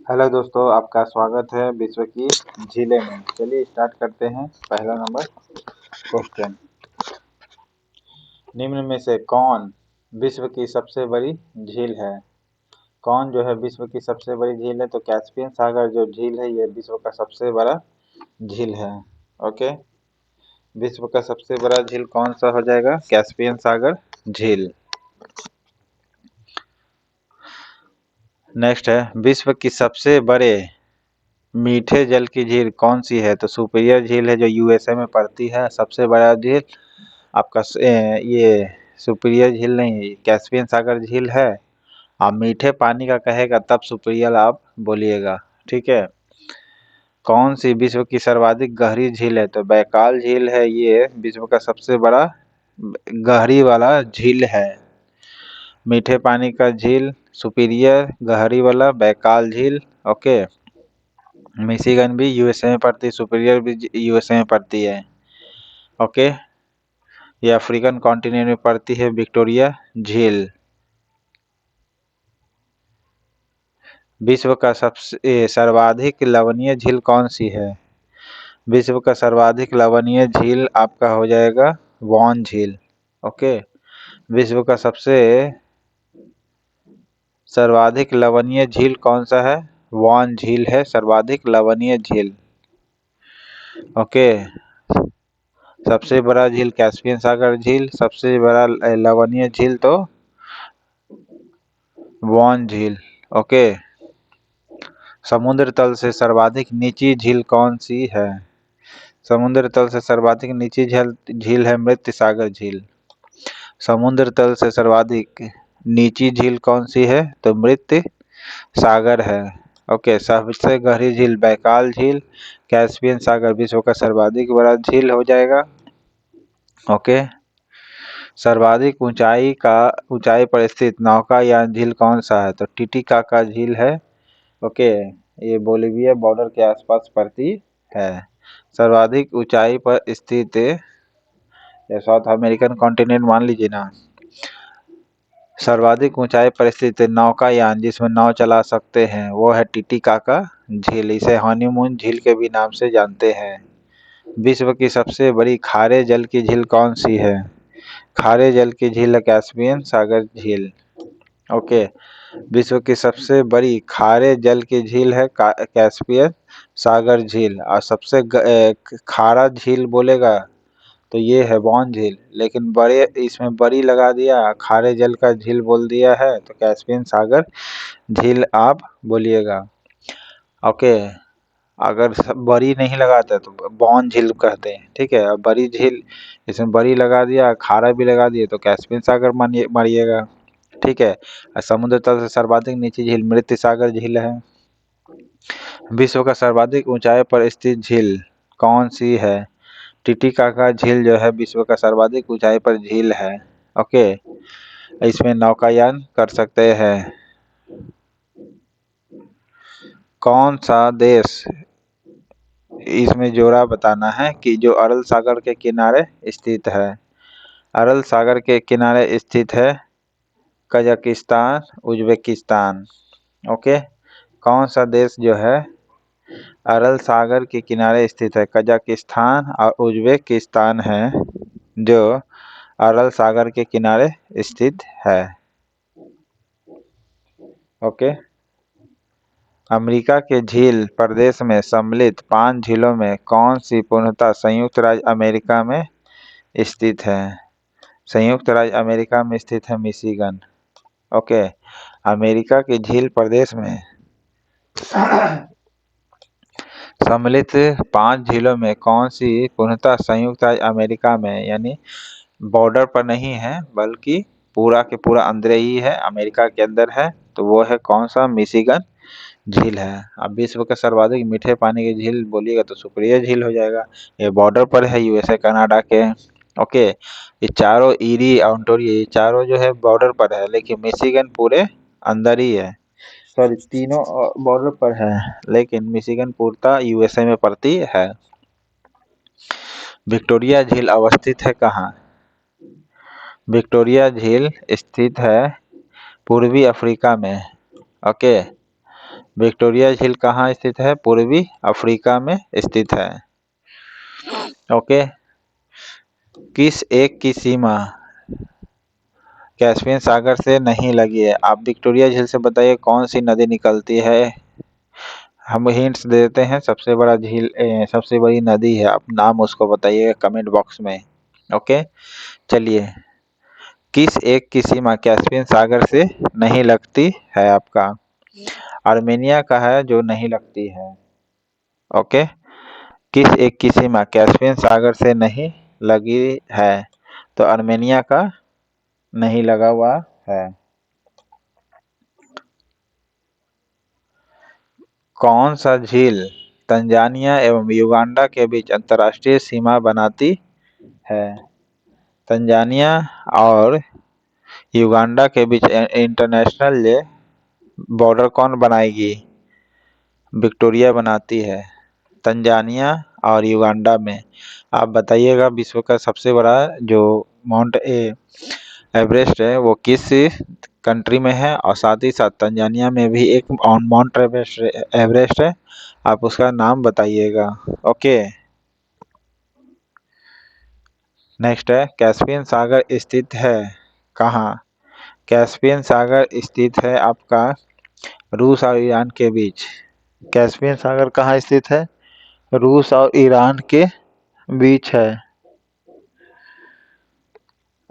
Hello दोस्तों, आपका स्वागत है विश्व की झीलें में। चलिए स्टार्ट करते हैं। पहला नंबर क्वेश्चन, निम्न में से कौन विश्व की सबसे बड़ी झील है? कौन जो है विश्व की सबसे बड़ी झील है? तो कैस्पियन सागर जो झील है ये विश्व का सबसे बड़ा झील है। ओके, विश्व का सबसे बड़ा झील कौन सा हो जाएगा? कैस्पियन सागर झील। नेक्स्ट है, विश्व की सबसे बड़े मीठे जल की झील कौन सी है? तो सुपीरियर झील है जो यूएसए में पड़ती है। सबसे बड़ा झील आपका ये सुपीरियर झील नहीं, कैस्पियन सागर झील है। आप मीठे पानी का कहेगा तब सुपीरियर आप बोलिएगा, ठीक है। कौन सी विश्व की सर्वाधिक गहरी झील है? तो बैकाल झील है, ये विश्व का सबसे बड़ा गहरी वाला झील है। मीठे पानी का झील सुपीरियर, गहरी वाला बैकाल झील। ओके, मिशिगन भी यूएसए में पड़ती है, सुपीरियर भी यूएसए में पड़ती है। ओके, ये अफ्रीकन कॉन्टिनेंट में पड़ती है विक्टोरिया झील। विश्व का सबसे सर्वाधिक लवणीय झील कौन सी है? विश्व का सर्वाधिक लवणीय झील आपका हो जाएगा वॉन झील। ओके, विश्व का सबसे सर्वाधिक लवणीय झील कौन सा है? वॉन झील है सर्वाधिक लवणीय झील। ओके, सबसे बड़ा झील कैस्पियन सागर झील, सबसे बड़ा लवणीय झील तो वॉन झील। ओके, समुद्र तल से सर्वाधिक नीची झील कौन सी है? समुद्र तल से सर्वाधिक नीची झील है मृत सागर झील। समुद्र तल से सर्वाधिक नीची झील कौन सी है? तो मृत सागर है। ओके, सबसे गहरी झील बैकाल झील। कैस्पियन सागर विश्व का सर्वाधिक बड़ा झील हो जाएगा। ओके, सर्वाधिक ऊंचाई पर स्थित नौकायान झील कौन सा है? तो टिटिकाका झील है। ओके, ये बोलिविया बॉर्डर के आसपास पड़ती है। सर्वाधिक ऊंचाई पर स्थित या साउथ अमेरिकन कॉन्टिनेंट मान लीजिए ना। सर्वाधिक ऊंचाई पर स्थित नौकायान जिसमें नाव चला सकते हैं वो है टिटिकाका झील। इसे हनीमून झील के भी नाम से जानते हैं। विश्व की सबसे बड़ी खारे जल की झील कौन सी है? खारे जल की झील है कैस्पियन सागर झील। ओके, विश्व की सबसे बड़ी खारे जल की झील है कैस्पियन सागर झील। और सबसे खारा झील बोलेगा तो ये है वॉन झील, लेकिन बड़े इसमें बड़ी लगा दिया, खारे जल का झील बोल दिया है तो कैस्पियन सागर झील आप बोलिएगा। ओके, अगर बड़ी नहीं लगाते तो वॉन झील कहते हैं, ठीक है। अब बड़ी झील इसमें बड़ी लगा दिया, खारा भी लगा दिए तो कैस्पियन सागर मानिएगा, ठीक है। समुद्र तल से सर्वाधिक नीची झील मृत सागर झील है। विश्व का सर्वाधिक ऊंचाई पर स्थित झील कौन सी है? टिटिकाका झील जो है विश्व का सर्वाधिक ऊंचाई पर झील है। ओके, इसमें नौकायान कर सकते हैं। कौन सा देश, इसमें जोड़ा बताना है कि जो अरल सागर के किनारे स्थित है। अरल सागर के किनारे स्थित है कजाकिस्तान, उज्बेकिस्तान। ओके, कौन सा देश जो है अरल सागर के किनारे स्थित है? कजाकिस्तान और उज्बेकिस्तान है जो अरल सागर के किनारे स्थित है। ओके, अमेरिका के झील प्रदेश में सम्मिलित 5 झीलों में कौन सी पूर्णतः संयुक्त राज्य अमेरिका में स्थित है? संयुक्त राज्य अमेरिका में स्थित है मिशिगन। ओके, अमेरिका के झील प्रदेश में सम्मिलित 5 झीलों में कौन सी पूर्णतः संयुक्त राज्य अमेरिका में, यानी बॉर्डर पर नहीं है बल्कि पूरा के पूरा अंदर ही है, अमेरिका के अंदर है, तो वो है कौन सा? मिशिगन झील है। अब विश्व के सर्वाधिक मीठे पानी की झील बोलिएगा तो सुपीरियर झील हो जाएगा। ये बॉर्डर पर है यूएसए कनाडा के। ओके, ये चारों ईरी ऑन्टारियो ये चारों जो है बॉर्डर पर है, लेकिन मिशिगन पूरे अंदर ही है। सॉरी, तीनों बॉर्डर पर है लेकिन मिशिगन पूर्णतः यूएसए में पड़ती है। विक्टोरिया झील अवस्थित है कहाँ? विक्टोरिया झील स्थित है पूर्वी अफ्रीका में। ओके, विक्टोरिया झील कहाँ स्थित है? पूर्वी अफ्रीका में स्थित है। ओके। किस एक की सीमा कैस्पियन सागर से नहीं लगी है? आप विक्टोरिया झील से बताइए कौन सी नदी निकलती है? हम हिंट्स देते हैं। सबसे बड़ा झील सबसे बड़ी नदी है, आप नाम उसको बताइए कमेंट बॉक्स में। ओके, चलिए। किस एक की सीमा कैस्पियन सागर से नहीं लगती है? आपका आर्मेनिया का है जो नहीं लगती है। ओके। किस एक की सीमा कैस्पियन सागर से नहीं लगी है? तो आर्मेनिया का नहीं लगा हुआ है। कौन सा झील तंजानिया एवं युगांडा के बीच अंतर्राष्ट्रीय सीमा बनाती है? तंजानिया और युगांडा के बीच इंटरनेशनल बॉर्डर कौन बनाएगी? विक्टोरिया बनाती है। तंजानिया और युगांडा में। आप बताइएगा विश्व का सबसे बड़ा जो माउंट एवरेस्ट है वो किस कंट्री में है, और साथ ही साथ तंजानिया में भी एक माउंट एवरेस्ट है, आप उसका नाम बताइएगा। ओके। नेक्स्ट है कैस्पियन सागर स्थित है कहाँ? कैस्पियन सागर स्थित है आपका रूस और ईरान के बीच। कैस्पियन सागर कहाँ स्थित है? रूस और ईरान के बीच है।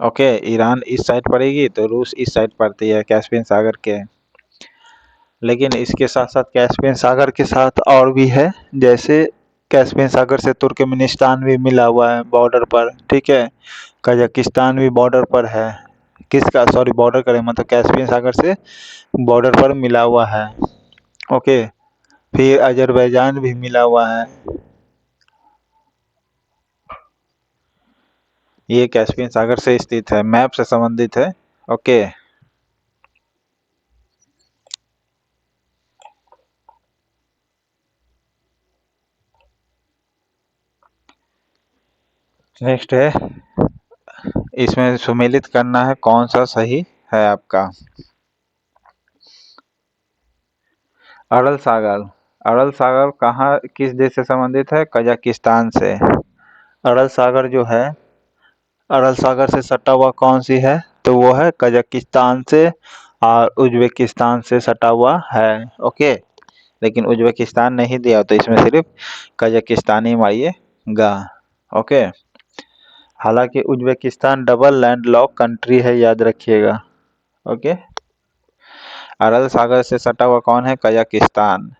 ओके, ईरान इस साइड पड़ेगी तो रूस इस साइड पड़ती है कैस्पियन सागर के। लेकिन इसके साथ साथ कैस्पियन सागर के साथ और भी है, जैसे कैस्पियन सागर से तुर्कमेनिस्तान भी मिला हुआ है बॉर्डर पर, ठीक है। कजाकिस्तान भी बॉर्डर पर है। किसका, सॉरी बॉर्डर करे मतलब कैस्पियन सागर से बॉर्डर पर मिला हुआ है। ओके। फिर अजरबैजान भी मिला हुआ है। ये कैस्पियन सागर से स्थित है, मैप से संबंधित है। ओके। नेक्स्ट है, इसमें सुमेलित करना है कौन सा सही है आपका। अरल सागर। अरल सागर कहाँ किस देश से संबंधित है? कजाकिस्तान से। अरल सागर जो है, अरल सागर से सटा हुआ कौन सी है? तो वो है कजाकिस्तान से और उज्बेकिस्तान से सटा हुआ है। ओके। लेकिन उज्बेकिस्तान नहीं दिया तो इसमें सिर्फ कजाकिस्तान ही मारिएगा। ओके। हालांकि Uzbekistan double land lock country है, याद रखिएगा। ओके। अरल सागर से सटा हुआ कौन है? कजाकिस्तान।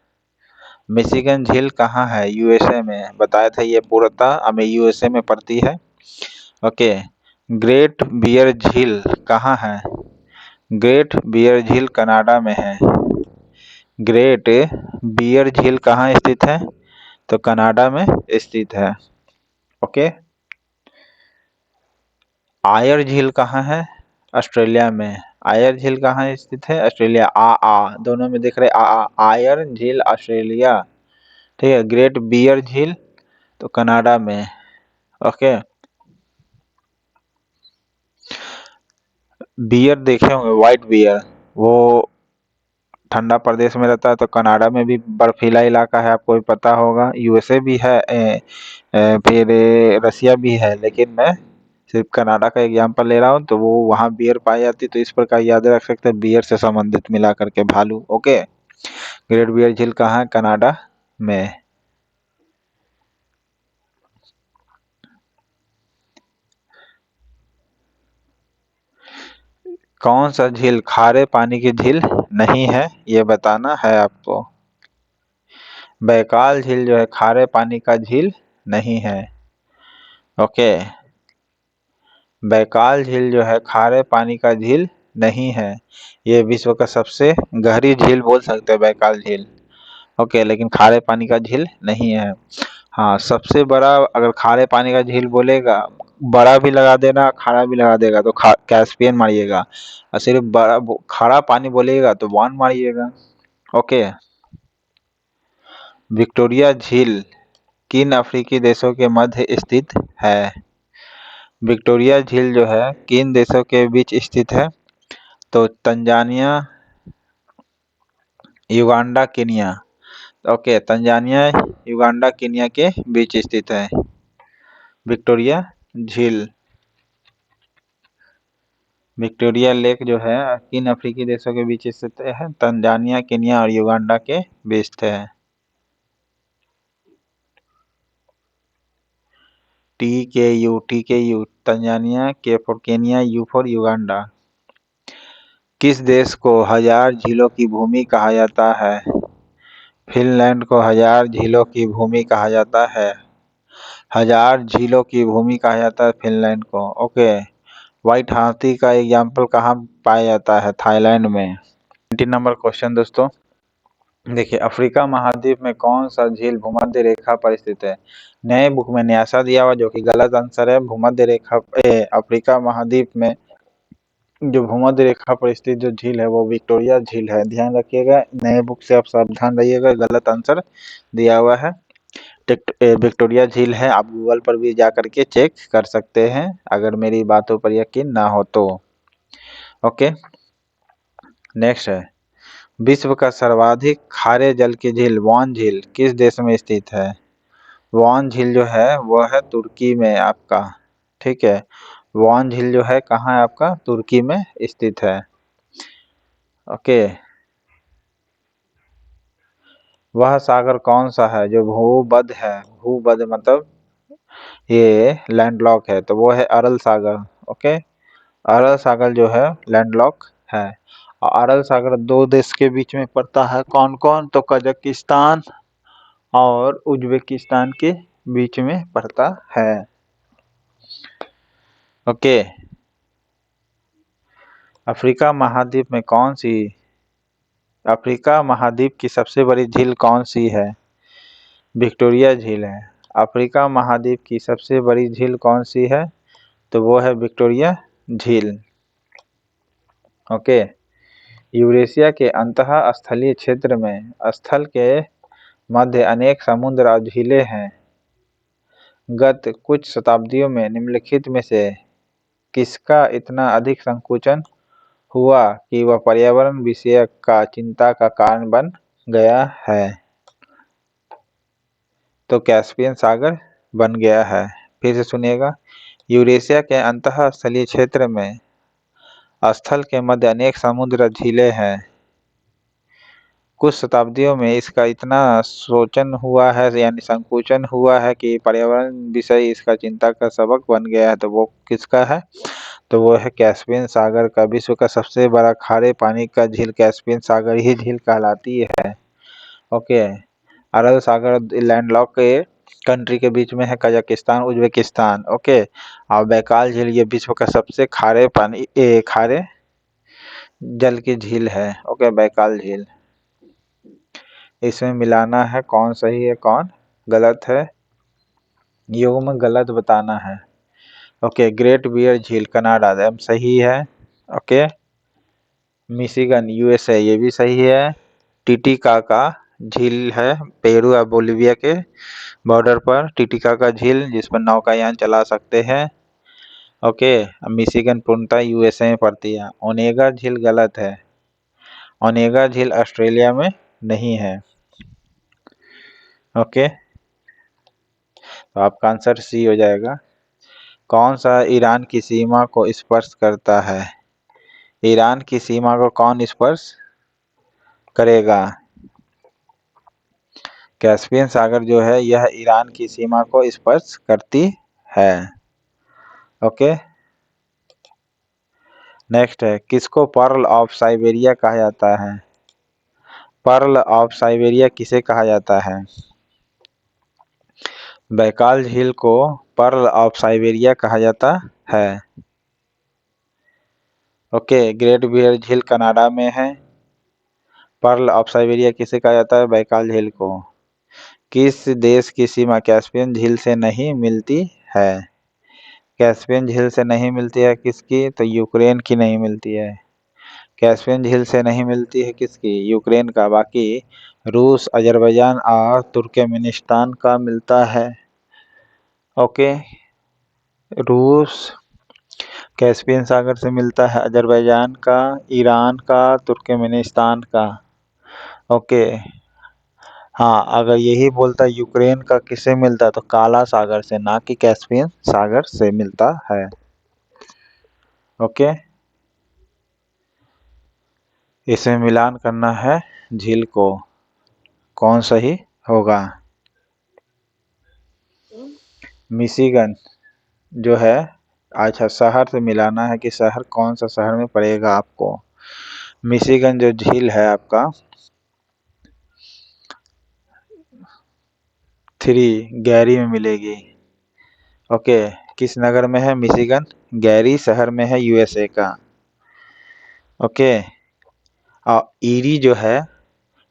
मिशिगन झील कहाँ है? यूएसए में। बताया था ये पूर्णतः हमें यूएसए में पड़ती है। ओके। ग्रेट बियर झील कहाँ है? ग्रेट बियर झील कनाडा में है। ग्रेट बियर झील कहाँ स्थित है? तो कनाडा में स्थित है। ओके। आयर झील कहाँ है? ऑस्ट्रेलिया में। आयर झील कहाँ स्थित है? ऑस्ट्रेलिया। दोनों में दिख रहे आयर झील ऑस्ट्रेलिया, ठीक है। ग्रेट बियर झील तो कनाडा में। ओके। बियर देखे होंगे, व्हाइट बियर, वो ठंडा प्रदेश में रहता है, तो कनाडा में भी बर्फीला इलाका है, आपको भी पता होगा। यूएसए भी है, फिर रसिया भी है, लेकिन मैं सिर्फ कनाडा का एग्जांपल ले रहा हूँ, तो वो वहाँ बियर पाई जाती, तो इस प्रकार याद रख सकते हैं, बियर से संबंधित मिला करके भालू। ओके। ग्रेट बियर झील कहाँ है? कनाडा में। कौन सा झील खारे पानी की झील नहीं है, ये बताना है आपको। बैकाल झील जो है खारे पानी का झील नहीं है। ओके। बैकाल झील जो है खारे पानी का झील नहीं है। ये विश्व का सबसे गहरी झील बोल सकते हैं बैकाल झील। ओके, लेकिन खारे पानी का झील नहीं है। हाँ, सबसे बड़ा अगर खारे पानी का झील बोलेगा, बड़ा भी लगा देना, खारा भी लगा देगा तो कैस्पियन मारिएगा, और सिर्फ बड़ा खारा पानी बोलेगा तो वन मारिएगा। ओके। विक्टोरिया झील किन अफ्रीकी देशों के मध्य स्थित है? विक्टोरिया झील जो है किन देशों के बीच स्थित है? तो Tanzania Uganda Kenya. Okay, Tanzania Uganda Kenya के बीच स्थित है। विक्टोरिया झील, विक्टोरिया लेक जो है किन अफ्रीकी देशों के बीच स्थित है? तंजानिया, केनिया और युगांडा के बीच है। टी के यू तंजानिया, के for Kenya, you for Uganda. किस देश को हजार झीलों की भूमि कहा जाता है? फिनलैंड को हजार झीलों की भूमि कहा जाता है। हजार झीलों की भूमि कहा जाता है फिनलैंड को। ओके, व्हाइट हाथी का एग्जाम्पल कहाँ पाया जाता है? थाईलैंड में। 19 नंबर क्वेश्चन दोस्तों, देखिए अफ्रीका महाद्वीप में कौन सा झील भूमध्य रेखा पर स्थित है? नए बुक में न्यासा दिया हुआ, जो कि गलत आंसर है। भूमध्य रेखा अफ्रीका महाद्वीप में जो भूमध्य रेखा पर स्थित जो झील है वो विक्टोरिया झील है। ध्यान रखिएगा, नए बुक से आप सावधान रहिएगा, गलत आंसर दिया हुआ है। विक्टोरिया झील है। आप गूगल पर भी जा करके चेक कर सकते हैं अगर मेरी बातों पर यकीन ना हो तो। ओके, नेक्स्ट है, विश्व का सर्वाधिक खारे जल की झील वॉन झील किस देश में स्थित है? वॉन झील जो है वो है तुर्की में आपका। ठीक है, वॉन झील जो है कहाँ है आपका? तुर्की में स्थित है। ओके, वह सागर कौन सा है जो भूमध्य है? भूमध्य मतलब ये लैंडलॉक है, तो वो है अरल सागर। ओके, अरल सागर जो है लैंडलॉक है। और अरल सागर दो देश के बीच में पड़ता है, कौन कौन? तो कजाकिस्तान और उज्बेकिस्तान के बीच में पड़ता है। ओके, अफ्रीका महाद्वीप में कौन सी अफ्रीका महाद्वीप की सबसे बड़ी झील कौन सी है? विक्टोरिया झील है। अफ्रीका महाद्वीप की सबसे बड़ी झील कौन सी है? तो वो है विक्टोरिया झील। ओके, यूरेशिया के अंतः स्थलीय क्षेत्र में स्थल के मध्य अनेक समुद्र और झीलें हैं। गत कुछ शताब्दियों में निम्नलिखित में से किसका इतना अधिक संकुचन हुआ कि वह पर्यावरण विषयक का चिंता का कारण बन गया है? तो कैस्पियन सागर बन गया है। फिर से सुनिएगा, यूरेशिया के अंतः स्थलीय क्षेत्र में स्थल के मध्य अनेक समुद्र और झीलें हैं। कुछ शताब्दियों में इसका इतना शोचन हुआ है, यानी संकुचन हुआ है कि पर्यावरण विषय इसका चिंता का सबक बन गया है। तो वो किसका है? तो वो है कैस्पियन सागर का। विश्व का सबसे बड़ा खारे पानी का झील कैस्पियन सागर ही झील कहलाती है। ओके, अरल सागर लैंडलॉक के कंट्री के बीच में है, कजाकिस्तान उज्बेकिस्तान। ओके, और बैकाल झील ये विश्व का सबसे खारे जल की झील है। ओके, बैकाल झील। इसमें मिलाना है कौन सही है कौन गलत है, योग में गलत बताना है। ओके, ग्रेट बियर झील कनाडा सही है। ओके, मिशिगन यूएसए ये भी सही है। टिटिकाका झील है पेरू और बोलिविया के बॉर्डर पर, टिटिकाका झील जिस पर नौकायान चला सकते हैं। ओके, मिशिगन पूर्णतः यूएसए में पड़ती है। ओनेगा झील गलत है, ओनेगा झील ऑस्ट्रेलिया में नहीं है। ओके, तो आपका आंसर सी हो जाएगा। कौन सा ईरान की सीमा को स्पर्श करता है? ईरान की सीमा को कौन स्पर्श करेगा? कैस्पियन सागर जो है यह ईरान की सीमा को स्पर्श करती है। ओके, नेक्स्ट है, किसको पर्ल ऑफ साइबेरिया कहा जाता है? पर्ल ऑफ साइबेरिया किसे कहा जाता है? बैकाल झील को पर्ल ऑफ साइबेरिया कहा जाता है। ओके, ग्रेट बियर झील कनाडा में है। पर्ल ऑफ साइबेरिया किसे कहा जाता है? बैकाल झील को। किस देश की सीमा कैस्पियन झील से नहीं मिलती है? कैस्पियन झील से नहीं मिलती है किसकी? तो यूक्रेन की नहीं मिलती है। कैस्पियन झील से नहीं मिलती है किसकी? यूक्रेन का। बाकी रूस, अजरबैजान और तुर्कमेनिस्तान का मिलता है। ओके, रूस कैस्पियन सागर से मिलता है, अजरबैजान का, ईरान का, तुर्कमेनिस्तान का। ओके। हाँ, अगर यही बोलता यूक्रेन का किससे मिलता तो काला सागर से, ना कि कैस्पियन सागर से मिलता है। ओके, इसमें मिलान करना है झील को, कौन सही होगा? मिशिगन जो है, अच्छा शहर से मिलाना है कि शहर कौन सा शहर में पड़ेगा आपको। मिशिगन जो झील है आपका 3 गैरी में मिलेगी। ओके, किस नगर में है मिशिगन? गैरी शहर में है यूएसए का। ओके, और ईरी जो है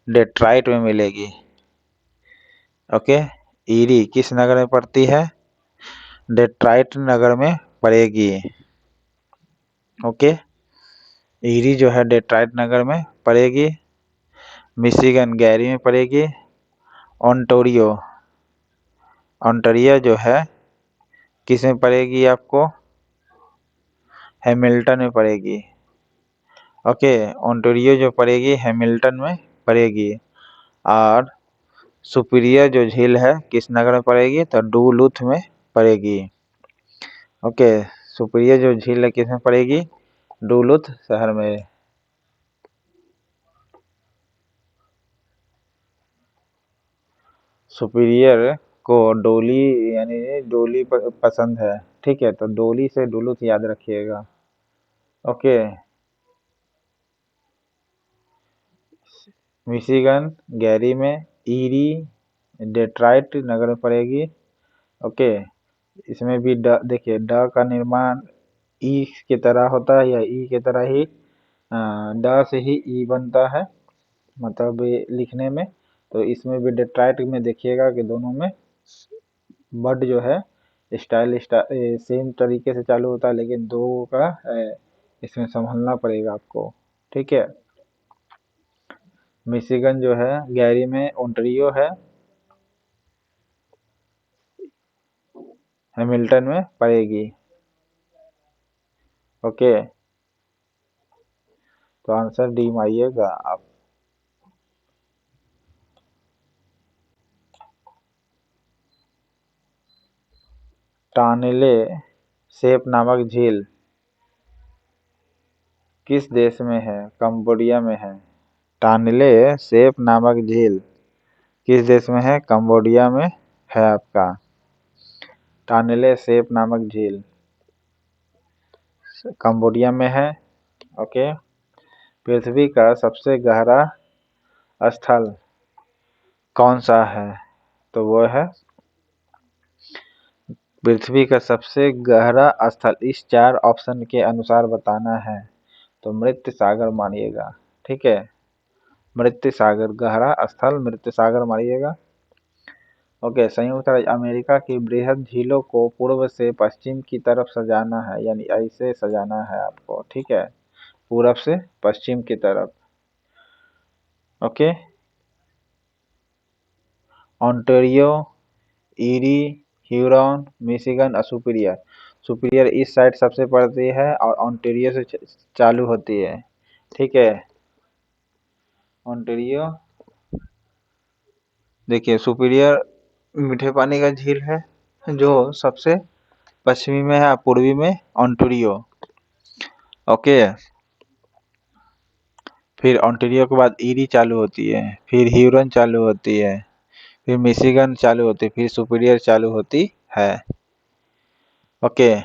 डेट्रॉइट में मिलेगी। ओके, ईरी किस नगर में पड़ती है? डेट्रॉइट नगर में पड़ेगी। ओके, ईरी जो है डेट्रॉइट नगर में पड़ेगी। मिशिगन गैरी में पड़ेगी। ओंटारियो, ओंटारियो जो है किस में पड़ेगी आपको? हैमिल्टन में पड़ेगी। ओके, ओंटारियो जो पड़ेगी हैमिल्टन में पड़ेगी। और सुपीरियर जो झील है किस नगर में पड़ेगी? तो डुलूथ में पड़ेगी। ओके, सुपीरियर जो झील है किस में पड़ेगी? डुलूथ शहर में। सुपीरियर को डोली यानी डोली पसंद है, ठीक है, तो डोली से डुलूथ याद रखिएगा। ओके, मिशिगन गैरी में, ईरी डेट्रॉइट नगर में पड़ेगी। ओके, इसमें भी ड देखिए ड का निर्माण ई की तरह होता है या ई की तरह ही ड से ही ई बनता है, मतलब ये लिखने में। तो इसमें भी डेट्रॉइट में देखिएगा कि दोनों में वर्ड जो है स्टाइल सेम तरीके से चालू होता है, लेकिन दो का इसमें संभलना पड़ेगा आपको, ठीक है। मिशिगन जो है गैरी में, ओंटारियो है हैमिल्टन में पड़ेगी। ओके, तो आंसर डी में आइएगा आप। टानले सेप नामक झील किस देश में है? कंबोडिया में है। टानले सेप नामक झील किस देश में है? कंबोडिया में है आपका टानले सेप नामक झील, कंबोडिया में है। ओके, पृथ्वी का सबसे गहरा स्थल कौन सा है? तो वो है पृथ्वी का सबसे गहरा स्थल, इस 4 ऑप्शन के अनुसार बताना है तो मृत सागर मानिएगा, ठीक है। मृत सागर, गहरा स्थल मृत सागर मानिएगा। ओके, संयुक्त राज्य अमेरिका की बृहद झीलों को पूर्व से पश्चिम की तरफ सजाना है, यानी ऐसे सजाना है आपको, ठीक है, पूरब से पश्चिम की तरफ। Okay, Ontario, eerie, Huron, Michigan और सुपीरियर। सुपीरियर इस साइड सबसे पड़ती है और ओंटारियो से चालू होती है, ठीक है। ओंटारियो देखिए, सुपीरियर मीठे पानी का झील है जो सबसे पश्चिमी में है, पूर्वी में ओंटारियो। ओके, फिर ओंटारियो के बाद ईरी चालू होती है, फिर ह्यूरन चालू होती है, फिर मिशिगन चालू होती है, फिर सुपीरियर चालू होती है। ओके,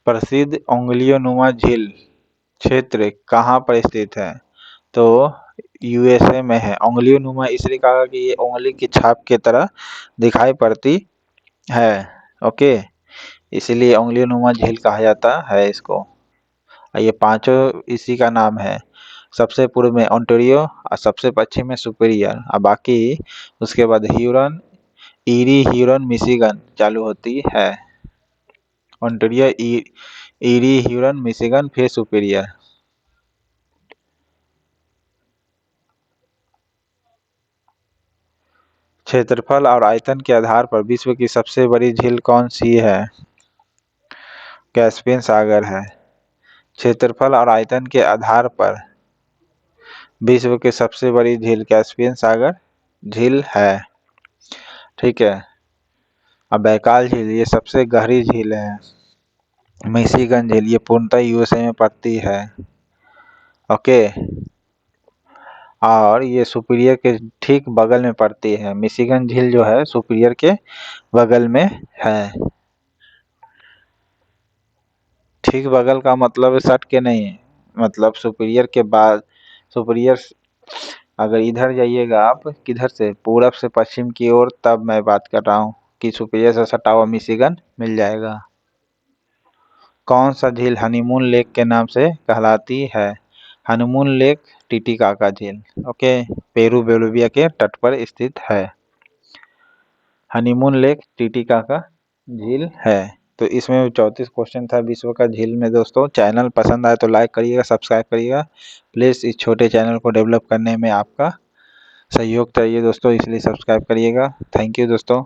प्रसिद्ध उंगलियों झील क्षेत्र कहाँ पर स्थित है? तो यूएसए में है। उंगलियों नुमा इसलिए कहा कि ये उंगली की छाप की तरह दिखाई पड़ती है। ओके, इसलिए उंगलियों नुमा झील कहा जाता है इसको। और ये पांचों इसी का नाम है। सबसे पूर्व में ओंटारियो और सबसे पश्चिम में सुपीरियर और बाकी उसके बाद ह्यूरन, ईरी, ह्यूरन, मिशिगन चालू होती है। ओंटारियो, ईरी, ह्यूरन, मिशिगन, फिर सुपीरियर। क्षेत्रफल और आयतन के आधार पर विश्व की सबसे बड़ी झील कौन सी है? कैस्पियन सागर है। क्षेत्रफल और आयतन के आधार पर विश्व की सबसे बड़ी झील कैस्पियन सागर झील है। ठीक है। अब बैकाल झील ये सबसे गहरी झील है। मिशिगन झील ये पूर्णतः यूएसए में पड़ती है। ओके। और ये सुपीरियर के ठीक बगल में पड़ती है। मिशिगन झील जो है सुपीरियर के बगल में है। ठीक बगल का मतलब सट के नहीं है, मतलब सुपीरियर के बाद, सुपीरियर अगर इधर जाइएगा आप, किधर से, पूरब से पश्चिम की ओर, तब मैं बात कर रहा हूँ कि सुपीरियर से सटा हुआ मिशिगन मिल जाएगा। कौन सा झील हनीमून लेक के नाम से कहलाती है? हनीमून लेक टीटीकाका झील। ओके। पेरू बोलिविया के तट पर स्थित है। हनीमून लेक टीटीकाका झील है। तो इसमें 34 क्वेश्चन था विश्व का झील में। दोस्तों चैनल पसंद आए तो लाइक करिएगा, सब्सक्राइब करिएगा। प्लीज़ इस छोटे चैनल को डेवलप करने में आपका सहयोग चाहिए दोस्तों, इसलिए सब्सक्राइब करिएगा। थैंक यू दोस्तों।